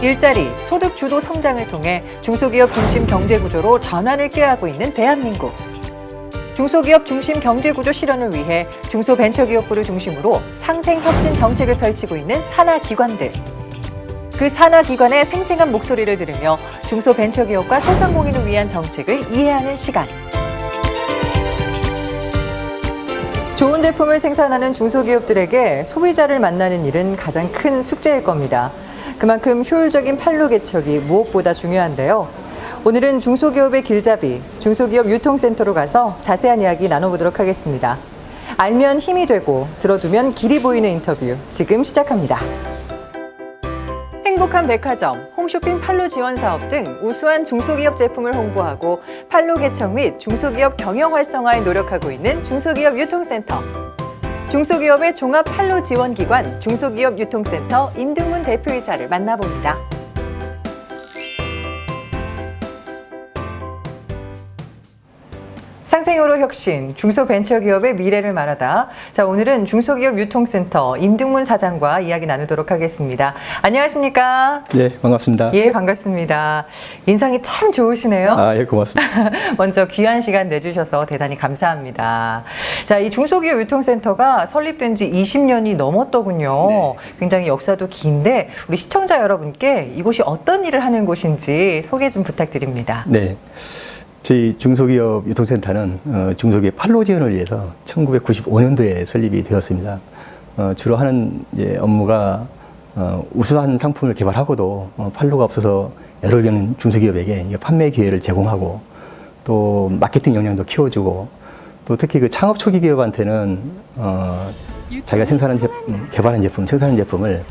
일자리, 소득 주도 성장을 통해 중소기업 중심 경제구조로 전환을 꾀하고 있는 대한민국. 중소기업 중심 경제구조 실현을 위해 중소벤처기업부를 중심으로 상생혁신 정책을 펼치고 있는 산하기관들. 그 산하기관의 생생한 목소리를 들으며 중소벤처기업과 소상공인을 위한 정책을 이해하는 시간. 좋은 제품을 생산하는 중소기업들에게 소비자를 만나는 일은 가장 큰 숙제일 겁니다. 그만큼 효율적인 판로 개척이 무엇보다 중요한데요. 오늘은 중소기업의 길잡이, 중소기업 유통센터로 가서 자세한 이야기 나눠보도록 하겠습니다. 알면 힘이 되고 들어두면 길이 보이는 인터뷰 지금 시작합니다. 행복한 백화점, 홈쇼핑 판로 지원 사업 등 우수한 중소기업 제품을 홍보하고 판로 개척 및 중소기업 경영 활성화에 노력하고 있는 중소기업 유통센터. 중소기업의 종합 판로 지원 기관 중소기업 유통센터 임등문 대표이사를 만나봅니다. 상생으로 혁신, 중소벤처기업의 미래를 말하다. 자, 오늘은 중소기업 유통센터 임등문 사장과 이야기 나누도록 하겠습니다. 안녕하십니까? 네, 반갑습니다. 예, 반갑습니다. 인상이 참 좋으시네요. 예, 고맙습니다. 먼저 귀한 시간 내주셔서 대단히 감사합니다. 자, 이 중소기업 유통센터가 설립된 지 20년이 넘었더군요. 네. 굉장히 역사도 긴데 우리 시청자 여러분께 이곳이 어떤 일을 하는 곳인지 소개 좀 부탁드립니다. 네. 저희 중소기업 유통센터는 중소기업 판로 지원을 위해서 1995년도에 설립이 되었습니다. 주로 하는 업무가 우수한 상품을 개발하고도 판로가 없어서 애를 겪는 중소기업에게 판매 기회를 제공하고 또 마케팅 역량도 키워주고 또 특히 그 창업 초기 기업한테는 자기가 개발한 제품, 생산한 제품을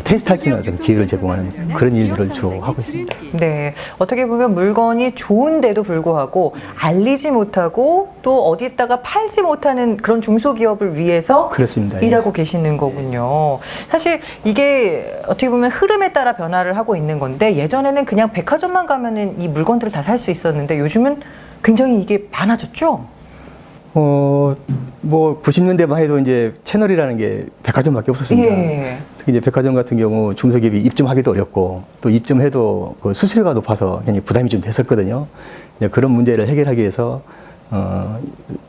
테스트할 수 있는 어떤 기회를 제공하는 그런 일들을 주로 하고 있습니다. 네, 어떻게 보면 물건이 좋은데도 불구하고 알리지 못하고 또 어디다가 팔지 못하는 그런 중소기업을 위해서 그렇습니다. 일하고 계시는 거군요. 사실 이게 어떻게 보면 흐름에 따라 변화를 하고 있는 건데 예전에는 그냥 백화점만 가면은 이 물건들을 다 살 수 있었는데 요즘은 굉장히 이게 많아졌죠? 뭐 90년대만 해도 이제 채널이라는 게 백화점밖에 없었습니다. 예. 특히 이제 백화점 같은 경우 중소기업이 입점하기도 어렵고 또 입점해도 그 수수료가 높아서 굉장히 부담이 좀 됐었거든요. 이제 그런 문제를 해결하기 위해서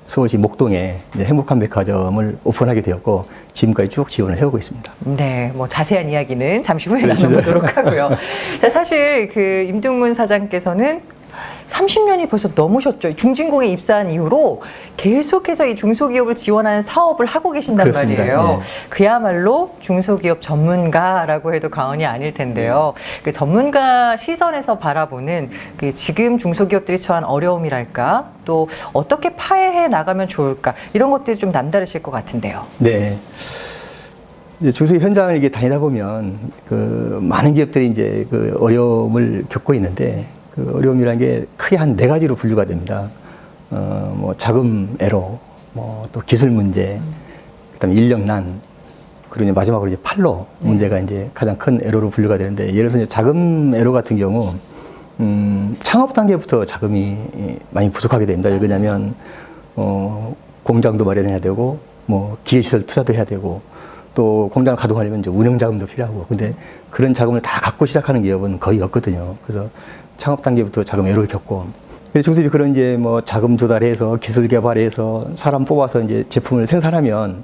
서울시 목동에 이제 행복한 백화점을 오픈하게 되었고 지금까지 쭉 지원을 해오고 있습니다. 네, 뭐 자세한 이야기는 잠시 후에 나눠보도록 하고요. 자, 사실 그 임등문 사장께서는 30년이 벌써 넘으셨죠. 중진공에 입사한 이후로 계속해서 이 중소기업을 지원하는 사업을 하고 계신단 그렇습니다. 말이에요. 네. 그야말로 중소기업 전문가라고 해도 과언이 아닐 텐데요. 그 전문가 시선에서 바라보는 그 지금 중소기업들이 처한 어려움이랄까, 또 어떻게 파해해 나가면 좋을까, 이런 것들이 좀 남다르실 것 같은데요. 네. 이제 중소기업 현장을 이게 다니다 보면 그 많은 기업들이 이제 그 어려움을 겪고 있는데 그 어려움이라는 게 크게 한 4가지로 분류가 됩니다. 뭐 자금 애로, 뭐 또 기술 문제, 그다음에 인력난, 그리고 이제 마지막으로 이제 판로 문제가 이제 가장 큰 애로로 분류가 되는데 예를 들어서 이제 자금 애로 같은 경우 창업 단계부터 자금이 많이 부족하게 됩니다. 왜냐하면 공장도 마련해야 되고 뭐 기계시설 투자도 해야 되고 또 공장을 가동하려면 이제 운영 자금도 필요하고 근데 그런 자금을 다 갖고 시작하는 기업은 거의 없거든요. 그래서 창업 단계부터 자금 애로를 겪고 중소기업이 그런 이제 뭐 자금 조달해서 기술 개발해서 사람 뽑아서 이제 제품을 생산하면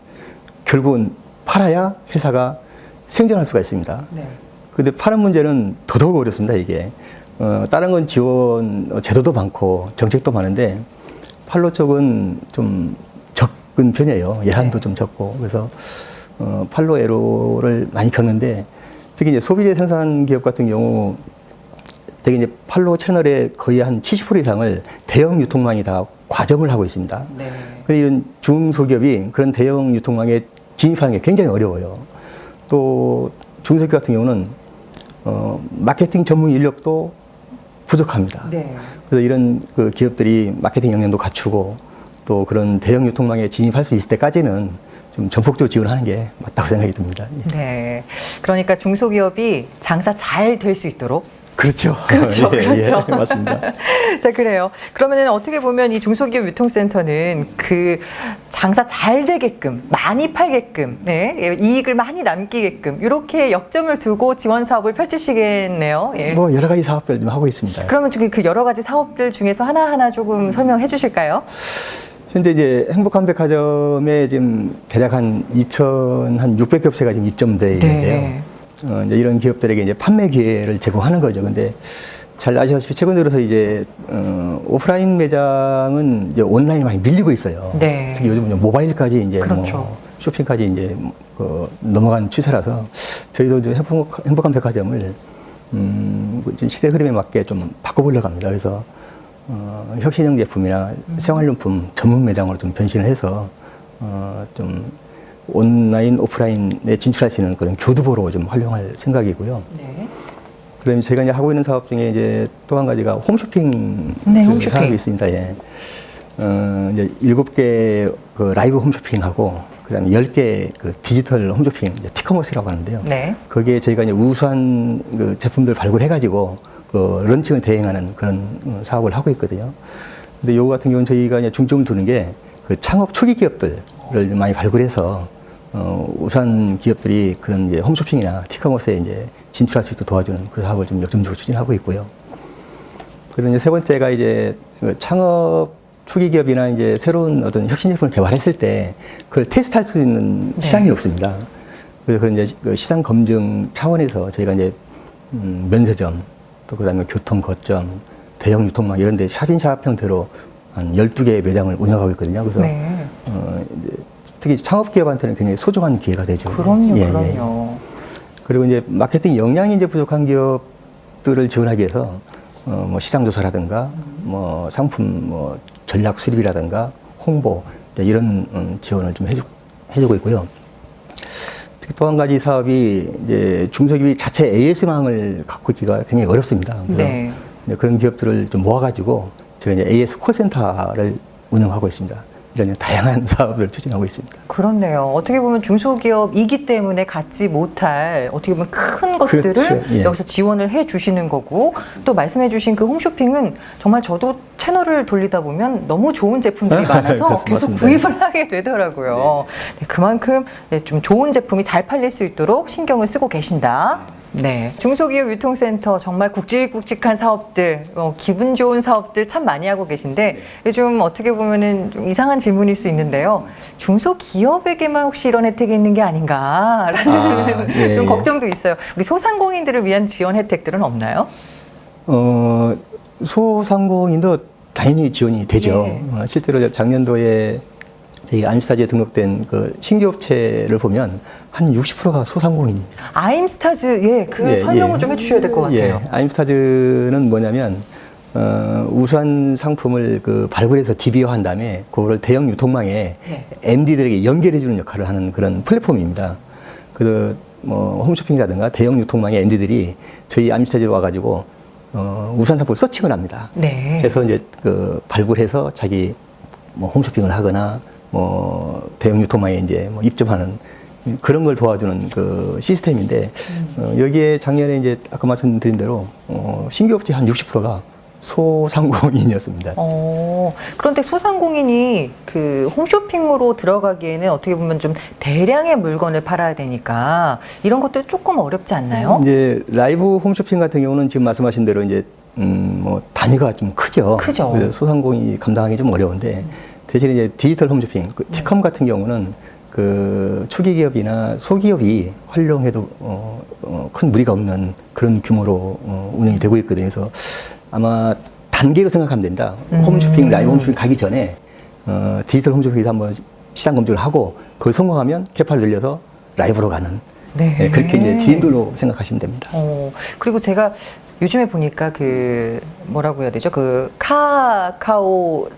결국은 팔아야 회사가 생존할 수가 있습니다. 네. 근데 파는 문제는 더더욱 어렵습니다, 이게. 다른 건 지원 제도도 많고 정책도 많은데 판로 쪽은 좀 적은 편이에요. 예산도 좀 적고. 그래서 판로 애로를 많이 겪는데 특히 이제 소비재 생산 기업 같은 경우 되게 이제 판로 채널의 거의 한 70% 이상을 대형 유통망이 다 과점을 하고 있습니다. 네. 근데 이런 중소기업이 그런 대형 유통망에 진입하는 게 굉장히 어려워요. 또 중소기업 같은 경우는 마케팅 전문 인력도 부족합니다. 네. 그래서 이런 그 기업들이 마케팅 역량도 갖추고 또 그런 대형 유통망에 진입할 수 있을 때까지는 좀 전폭적으로 지원하는 게 맞다고 생각이 듭니다. 네. 그러니까 중소기업이 장사 잘 될 수 있도록 그렇죠. 그렇죠. 예, 그렇죠. 예, 맞습니다. 자, 그래요. 그러면은 어떻게 보면 이 중소기업 유통센터는 그 장사 잘 되게끔, 많이 팔게끔, 네, 이익을 많이 남기게끔 이렇게 역점을 두고 지원 사업을 펼치시겠네요. 예. 뭐 여러 가지 사업들 좀 하고 있습니다. 그러면 그 여러 가지 사업들 중에서 하나하나 조금 설명해 주실까요? 현재 이제 행복한 백화점에 지금 대략 한 2,600개 업체가 지금 입점되어 있는데요. 네. 이제 이런 기업들에게 이제 판매 기회를 제공하는 거죠. 근데 잘 아시다시피 최근 들어서 이제 오프라인 매장은 이제 온라인이 많이 밀리고 있어요. 네. 특히 요즘 모바일까지 이제 그렇죠. 뭐 쇼핑까지 이제 넘어간 추세라서 저희도 이제 행복한 백화점을 시대 흐름에 맞게 좀 바꿔보려고 합니다. 그래서 혁신형 제품이나 생활용품 전문 매장으로 좀 변신을 해서 좀 온라인, 오프라인에 진출할 수 있는 그런 교두보로 좀 활용할 생각이고요. 네. 그다음에 제가 이제 하고 있는 사업 중에 이제 또 한 가지가 홈쇼핑 네, 홈쇼핑. 사업이 있습니다. 예. 이제 7개 그 라이브 홈쇼핑하고 그다음에 10개 그 디지털 홈쇼핑, 이제 티커머스라고 하는데요. 네. 거기에 저희가 이제 우수한 그 제품들 발굴해가지고 그 런칭을 대행하는 그런 사업을 하고 있거든요. 근데 요거 같은 경우는 저희가 이제 중점을 두는 게 그 창업 초기 기업들을 많이 발굴해서 우수한 기업들이 그런 이제 홈쇼핑이나 티커머스에 이제 진출할 수 있도록 도와주는 그 사업을 좀 역점적으로 추진하고 있고요. 그리고 이제 세 번째가 이제 그 창업 초기 기업이나 이제 새로운 어떤 혁신 제품을 개발했을 때 그걸 테스트할 수 있는 시장이 없습니다. 그래서 그런 이제 그 시장 검증 차원에서 저희가 이제 면세점 또 그다음에 교통 거점, 대형 유통망 이런 데 샵인샵 형태로 한 12개의 매장을 운영하고 있거든요. 그래서 네. 이제 특히 창업 기업한테는 굉장히 소중한 기회가 되죠. 그럼요, 예, 그럼요. 예. 그리고 이제 마케팅 역량이 이제 부족한 기업들을 지원하기 위해서 뭐 시장 조사라든가 뭐 상품 뭐 전략 수립이라든가 홍보 이런 지원을 좀 해주고 있고요. 특히 또 한 가지 사업이 이제 중소기업이 자체 AS망을 갖고 있기가 굉장히 어렵습니다. 그래서 네. 그런 기업들을 좀 모아가지고 저희 이제 AS 콜센터를 운영하고 있습니다. 이런 다양한 사업을 추진하고 있습니다. 그렇네요. 어떻게 보면 중소기업이기 때문에 갖지 못할 어떻게 보면 큰 것들을 그렇죠. 예. 여기서 지원을 해 주시는 거고 또 말씀해 주신 그 홈쇼핑은 정말 저도 채널을 돌리다 보면 너무 좋은 제품들이 많아서 계속 맞습니다. 구입을 하게 되더라고요. 네, 그만큼 좀 좋은 제품이 잘 팔릴 수 있도록 신경을 쓰고 계신다. 네. 중소기업 유통센터 정말 굵직굵직한 사업들, 기분 좋은 사업들 참 많이 하고 계신데 요즘 어떻게 보면은 좀 이상한 질문일 수 있는데요. 중소기업에게만 혹시 이런 혜택이 있는 게 아닌가라는 예, 좀 예. 걱정도 있어요. 우리 소상공인들을 위한 지원 혜택들은 없나요? 소상공인도 당연히 지원이 되죠. 예. 실제로 작년도에 저희 아임스타즈에 등록된 그 신규 업체를 보면 한 60%가 소상공인입니다. 아임스타즈, 예, 그 예, 설명을 예. 좀 해주셔야 될 것 같아요. 예, 아임스타즈는 뭐냐면 우수한 상품을 그 발굴해서 DB화한 다음에 그거를 대형 유통망에 네. MD들에게 연결해주는 역할을 하는 그런 플랫폼입니다. 그래서 뭐 홈쇼핑이라든가 대형 유통망의 MD들이 저희 아임스타즈에 와가지고 우수한 상품을 서칭을 합니다. 네. 해서 이제 그 발굴해서 자기 뭐 홈쇼핑을 하거나 뭐 대형 유통망에 이제 뭐 입점하는 그런 걸 도와주는 그 시스템인데 여기에 작년에 이제 아까 말씀드린 대로 신규 업체 한 60%가 소상공인이었습니다. 그런데 소상공인이 그 홈쇼핑으로 들어가기에는 어떻게 보면 좀 대량의 물건을 팔아야 되니까 이런 것들 조금 어렵지 않나요? 이제 라이브 홈쇼핑 같은 경우는 지금 말씀하신 대로 이제 뭐 단위가 좀 크죠. 크죠. 그래서 소상공인이 감당하기 좀 어려운데 대신에 이제 디지털 홈쇼핑, 그 티컴 같은 경우는 그 초기 기업이나 소기업이 활용해도 큰 무리가 없는 그런 규모로 운영이 되고 있거든요. 그래서 아마 단계로 생각하면 된다. 홈쇼핑, 라이브 홈쇼핑 가기 전에 디지털 홈쇼핑에서 한번 시장 검증을 하고 그걸 성공하면 캐파를 늘려서 라이브로 가는 네. 그렇게 이제 디인돌로 생각하시면 됩니다. 그리고 제가 요즘에 보니까 그 뭐라고 해야 되죠? 그 카카오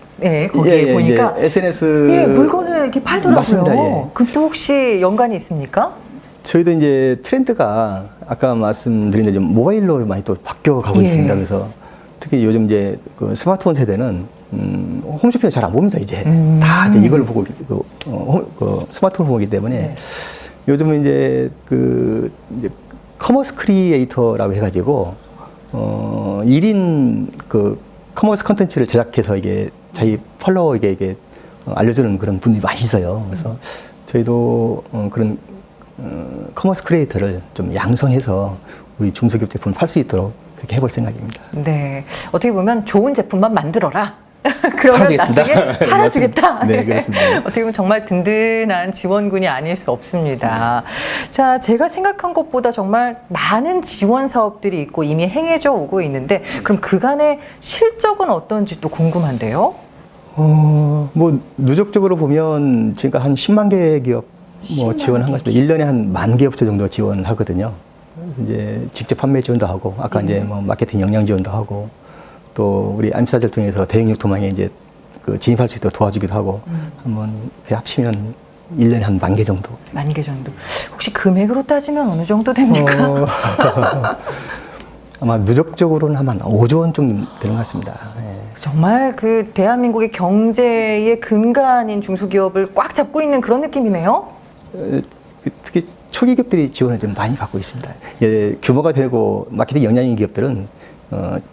거기에 보니까 SNS 물건을 이렇게 팔더라고요. 맞습니다. 예. 그것도 혹시 연관이 있습니까? 저희도 이제 트렌드가 아까 말씀드린 대로 좀 모바일로 많이 또 바뀌어가고 예. 있습니다. 그래서 특히 요즘 이제 그 스마트폰 세대는 홈쇼핑을 잘 안 봅니다. 이제 다 이제 이걸 보고 그 스마트폰을 보기 때문에 네. 요즘은 이제 그 이제 커머스 크리에이터라고 해가지고 1인 그 커머스 컨텐츠를 제작해서 이게 자기 팔로워에게 이게 알려주는 그런 분들이 많이 있어요. 그래서 저희도 그런 커머스 크리에이터를 좀 양성해서 우리 중소기업 제품을 팔 수 있도록 그렇게 해볼 생각입니다. 네. 어떻게 보면 좋은 제품만 만들어라. 그러면 나중에 팔아주겠다. 네, 그렇습니다. 어떻게 보면 정말 든든한 지원군이 아닐 수 없습니다. 자, 제가 생각한 것보다 정말 많은 지원 사업들이 있고 이미 행해져 오고 있는데 그럼 그간의 실적은 어떤지 또 궁금한데요? 뭐 누적적으로 보면 지금 한 10만 개 기업 뭐 지원한 것 같습니다. 1년에 한 10,000개업체 정도 지원하거든요. 이제 직접 판매 지원도 하고 아까 이제 뭐 마케팅 역량 지원도 하고 또 우리 암사를 통해서 대형 유통망에 이제 그 진입할 수 있도록 도와주기도 하고 한번 합치면 1년에 한 10,000개 정도. 10,000개 정도. 혹시 금액으로 따지면 어느 정도 됩니까? 아마 누적적으로는 한 5조 원 정도 되는 것 같습니다. 예. 정말 그 대한민국의 경제의 근간인 중소기업을 꽉 잡고 있는 그런 느낌이네요. 특히 초기 기업들이 지원을 좀 많이 받고 있습니다. 예, 규모가 되고 마케팅 역량이 있는 기업들은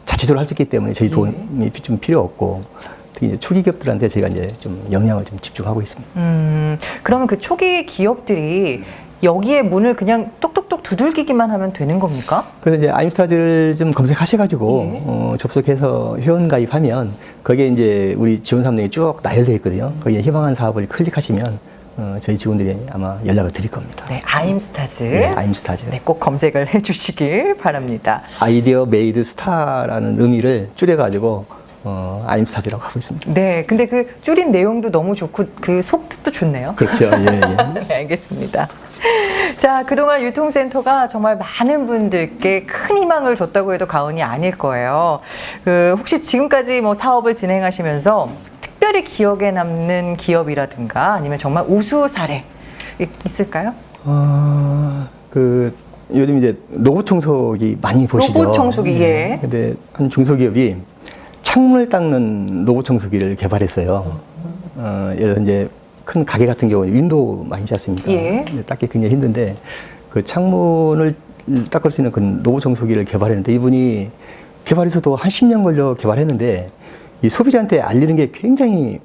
자체적으로 할 수 있기 때문에 저희 도움이 좀 필요 없고 특히 이제 초기 기업들한테 제가 이제 좀 역량을 좀 집중하고 있습니다. 그러면 그 초기 기업들이 여기에 문을 그냥 똑똑똑 두들기기만 하면 되는 겁니까? 그래서 이제 아임스타즈를 좀 검색하셔가지고 접속해서 회원 가입하면 거기에 이제 우리 지원 사업들이 쭉 나열되어 있거든요. 거기에 희망하는 사업을 클릭하시면 저희 직원들이 아마 연락을 드릴 겁니다. 네, 아임스타즈. 네, 아임스타즈. 네, 꼭 검색을 해주시길 바랍니다. 아이디어 메이드 스타라는 의미를 줄여가지고 아임스타즈라고 하고 있습니다. 네, 근데 그 줄인 내용도 너무 좋고 그 속뜻도 좋네요. 그렇죠. 예, 예. 네, 알겠습니다. 자, 그동안 유통센터가 정말 많은 분들께 큰 희망을 줬다고 해도 과언이 아닐 거예요. 혹시 지금까지 뭐 사업을 진행하시면서 특별히 기억에 남는 기업이라든가 아니면 정말 우수 사례 있을까요? 요즘 이제 로봇 청소기 많이 보시죠? 로봇 청소기, 예. 근데 한 중소기업이 창문을 닦는 로봇 청소기를 개발했어요. 예를 들어 이제 큰 가게 같은 경우는 윈도우 많이 있지 않습니까? 예. 닦기 굉장히 힘든데 그 창문을 닦을 수 있는 그 로봇 청소기를 개발했는데 이분이 개발해서도 한 10년 걸려 개발했는데 이 소비자한테 알리는 게 굉장히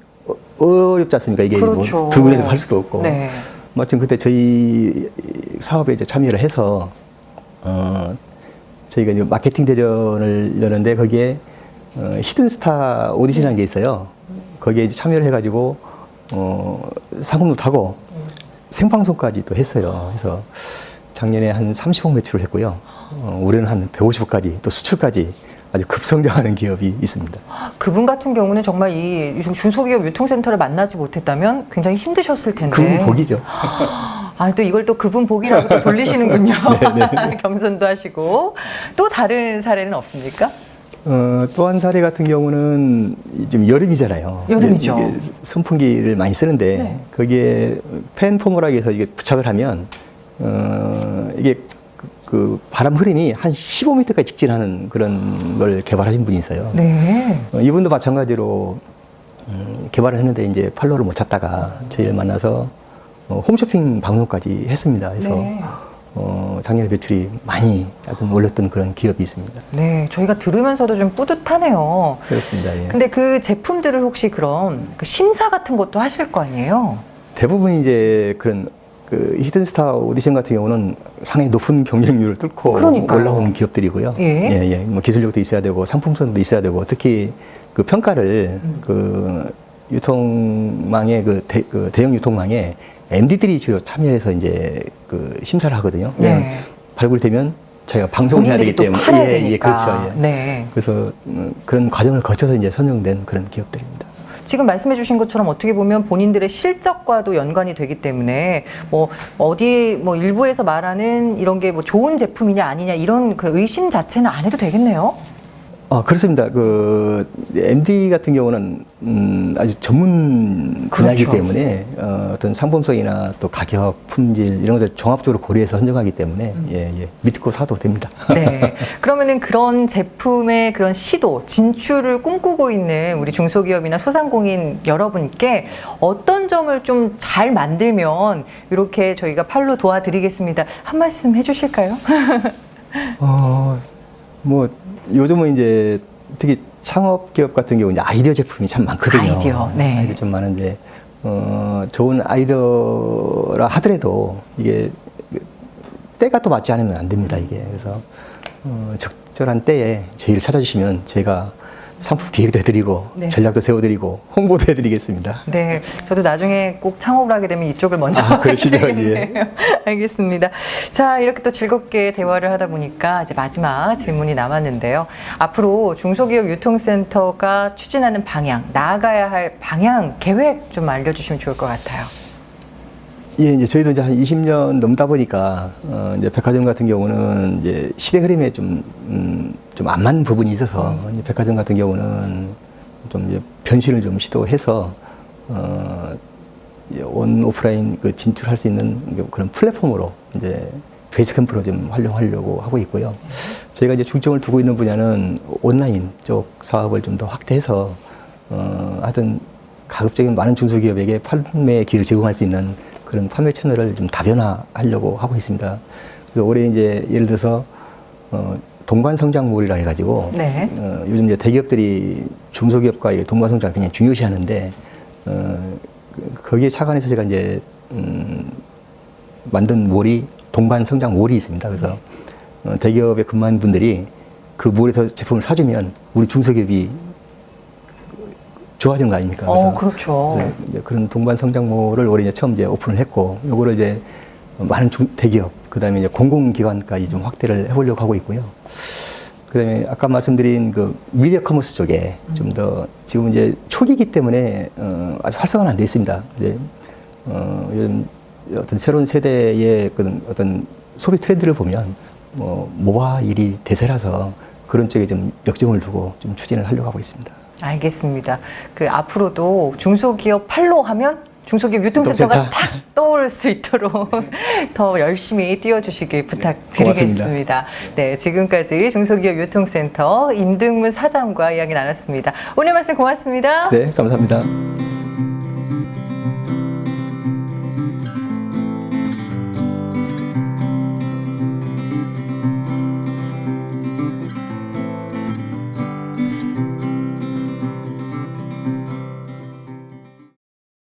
어렵지 않습니까? 이게 그렇죠. 뭐 들고 다닐 할 수도 없고. 네. 마침 그때 저희 사업에 이제 참여를 해서 저희가 이제 마케팅 대전을 여는데 거기에 히든스타 오디션이라는 게 있어요. 거기에 이제 참여를 해가지고 상금도 타고 생방송까지 또 했어요. 그래서 작년에 한 30억 매출을 했고요. 올해는 한 150억까지 또 수출까지 아주 급성장하는 기업이 있습니다. 그분 같은 경우는 정말 이 중소기업 유통센터를 만나지 못했다면 굉장히 힘드셨을 텐데. 그분 복이죠. 아, 또 이걸 또 그분 복이라고 또 돌리시는군요. 겸손도 하시고. 또 다른 사례는 없습니까? 또 한 사례 같은 경우는 좀 여름이잖아요. 여름이죠. 이게 선풍기를 많이 쓰는데 네. 거기에 팬 포무라고 해서 이게 부착을 하면 이게 그 바람 흐름이 한 15m까지 직진하는 그런 걸 개발하신 분이 있어요. 네. 이분도 마찬가지로 개발을 했는데 이제 팔로를 못 찾다가 저희를 만나서 홈쇼핑 방송까지 했습니다. 그래서 네. 작년에 매출이 많이 하여튼 올렸던 그런 기업이 있습니다. 네, 저희가 들으면서도 좀 뿌듯하네요. 그렇습니다. 예. 근데 그 제품들을 혹시 그럼 그 심사 같은 것도 하실 거 아니에요? 대부분 이제 그런 그 히든스타 오디션 같은 경우는 상당히 높은 경쟁률을 뚫고 그러니까요. 올라온 기업들이고요. 예. 뭐 기술력도 있어야 되고 상품성도 있어야 되고 특히 그 평가를 그 유통망의 그 대형 유통망에 MD들이 주로 참여해서 이제 그 심사를 하거든요. 네. 발굴되면 저희가 방송을 해야 되기 때문에 팔아야 되니까. 그렇죠. 예. 네. 그래서 그런 과정을 거쳐서 이제 선정된 그런 기업들입니다. 지금 말씀해 주신 것처럼 어떻게 보면 본인들의 실적과도 연관이 되기 때문에 뭐 어디 뭐 일부에서 말하는 이런 게 뭐 좋은 제품이냐 아니냐 이런 그 의심 자체는 안 해도 되겠네요. 그렇습니다. 그 MD 같은 경우는 아주 전문 분야이기 그렇죠. 때문에 어떤 상품성이나 또 가격, 품질 이런 것들 종합적으로 고려해서 선정하기 때문에 믿고 사도 됩니다. 네. 그러면은 그런 제품의 그런 시도, 진출을 꿈꾸고 있는 우리 중소기업이나 소상공인 여러분께 어떤 점을 좀 잘 만들면 이렇게 저희가 팔로 도와드리겠습니다. 한 말씀 해주실까요? 뭐 요즘은 이제 특히 창업 기업 같은 경우 이제 아이디어 제품이 참 많거든요. 아이디어, 네. 아이디어 좀 많은데 좋은 아이디어라 하더라도 이게 때가 또 맞지 않으면 안 됩니다, 이게. 그래서 적절한 때에 저희를 찾아주시면 저희가 상품 기획도 해드리고 네. 전략도 세워드리고 홍보도 해드리겠습니다. 네, 저도 나중에 꼭 창업을 하게 되면 이쪽을 먼저 그러시죠. 하게 되겠네요. 알겠습니다. 자, 이렇게 또 즐겁게 대화를 하다 보니까 이제 마지막 질문이 남았는데요. 앞으로 중소기업 유통센터가 추진하는 방향, 나아가야 할 방향, 계획 좀 알려주시면 좋을 것 같아요. 예, 이제 저희도 이제 한 20년 넘다 보니까, 이제 백화점 같은 경우는 이제 시대 흐름에 좀 안 맞는 부분이 있어서, 이제 백화점 같은 경우는 좀 이제 변신을 좀 시도해서, 이제 온 오프라인 그 진출할 수 있는 그런 플랫폼으로 이제 베이스캠프로 좀 활용하려고 하고 있고요. 저희가 이제 중점을 두고 있는 분야는 온라인 쪽 사업을 좀 더 확대해서, 하여튼 가급적이면 많은 중소기업에게 판매 기회를 제공할 수 있는 그런 판매 채널을 좀 다변화하려고 하고 있습니다. 그래서 올해 이제 예를 들어서 동반 성장몰이라 해가지고 네. 요즘 이제 대기업들이 중소기업과의 동반 성장을 굉장히 중요시하는데 거기에 착안해서 제가 이제 만든 몰이 동반 성장몰이 있습니다. 그래서 대기업에 근무하는 분들이 그 몰에서 제품을 사주면 우리 중소기업이 좋아지는 거 아닙니까? 그렇죠. 이제 그런 동반 성장몰을 올해 이제 처음 이제 오픈을 했고, 요거를 이제 많은 대기업, 그 다음에 이제 공공기관까지 좀 확대를 해보려고 하고 있고요. 그 다음에 아까 말씀드린 그 미디어 커머스 쪽에 좀 더 지금 이제 초기이기 때문에 아주 활성화는 안 돼 있습니다. 이제 요즘 어떤 새로운 세대의 그런 어떤 소비 트렌드를 보면 모바일이 대세라서 그런 쪽에 좀 역점을 두고 좀 추진을 하려고 하고 있습니다. 알겠습니다. 그 앞으로도 중소기업 팔로 하면 중소기업 유통센터가 탁 떠오를 수 있도록 더 열심히 뛰어주시길 부탁드리겠습니다. 고맙습니다. 네, 지금까지 중소기업 유통센터 임등문 사장과 이야기 나눴습니다. 오늘 말씀 고맙습니다. 네, 감사합니다.